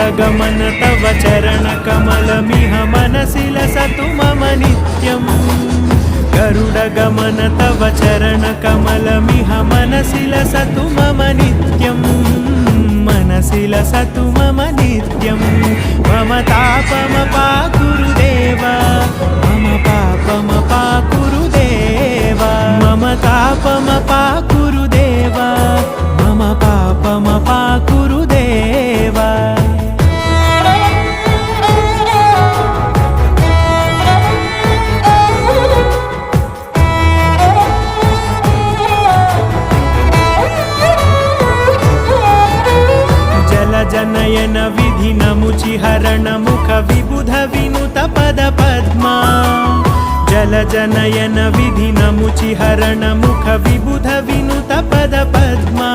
गरुडगमन तव चरणकमलमिह मनसि लसतु मम नित्यम् गरुडगमन तव चरणकमलमिह मनसि लसतु मम नित्यम् मनसि लसतु मम नित्यम् मम तापमपाकुरुदेव मम पापमपाकुरुदेव मम तापमपाकुरुदेव मम पापमपाकुरुदेव जनयन विधि नमुचिहरण मुख विबुध विनुत पद पद्मा जल जनयन विधि नमुचिहरण मुख विबुध विनुत पद पद्मा